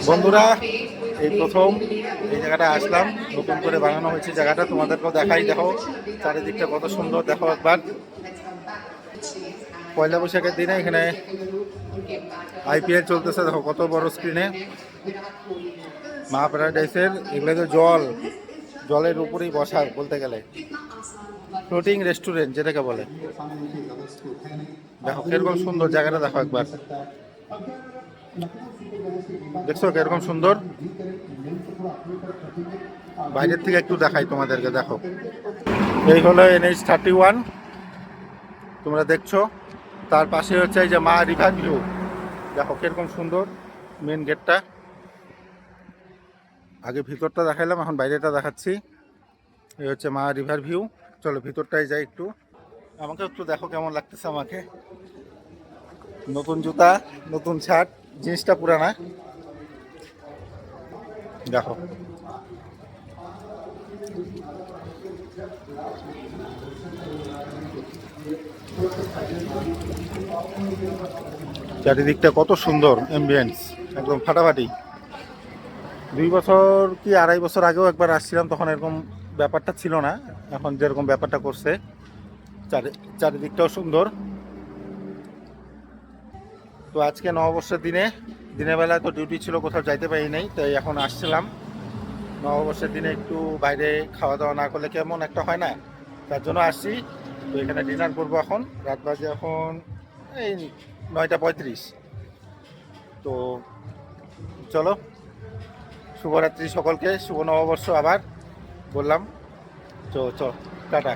বন্ধুরা, এই প্রথম এই জায়গাটা আসলাম, নতুন করে বানানো হয়েছে জায়গাটা, তোমাদেরকেও দেখাই। দেখো চারিদিকটা কত সুন্দর, দেখো একবার। পয়লা বৈশাখের দিনে এখানে আইপিএল চলতেছে, দেখো কত বড় স্ক্রিনে। মা প্যারাডাইসের এগুলো তো জলের উপরেই বসা বলতে গেলে, ফ্লোটিং রেস্টুরেন্ট যেটাকে বলে। দেখো কিরকম সুন্দর জায়গাটা, দেখো একবার। দেখছো কিরকম সুন্দর? বাইরের থেকে একটু দেখাই তোমাদেরকে, দেখো। এই হলো NH-31, তোমরা দেখছো। তার পাশে হচ্ছে এই যে মা রিভার ভিউ, দেখো কিরকম সুন্দর মেন গেটটা। আগে ভিতরটা দেখাইলাম, এখন বাইরেটা দেখাচ্ছি। এই হচ্ছে মা রিভার ভিউ। চলো ভিতরটাই যাই একটু, আমাকে একটু দেখো কেমন লাগতেছে আমাকে। নতুন জুতা, নতুন শার্ট, জিনিসটা পুরানা, দেখো। চারিদিকটা কত সুন্দর অ্যাম্বিয়েন্স, একদম ফাটাফাটি। 2 বছর কি 2.5 বছর আগেও একবার আসছিলাম, তখন এরকম ব্যাপারটা ছিল না, এখন যেরকম ব্যাপারটা করছে। চারিদিকটাও সুন্দর। তো আজকে নববর্ষের দিনের বেলা তো ডিউটি ছিল, কোথাও যাইতে পারি নাই, তাই এখন আসছিলাম। নববর্ষের দিনে একটু বাইরে খাওয়া দাওয়া না করলে কেমন একটা হয় না, তার জন্য আসছি। তো এখানে ডিনার করবো এখন, রাত বাজে এখন এই 9টা 35। তো চলো, শুভরাত্রি সকলকে, শুভ নববর্ষ আবার বললাম। তো টাটা।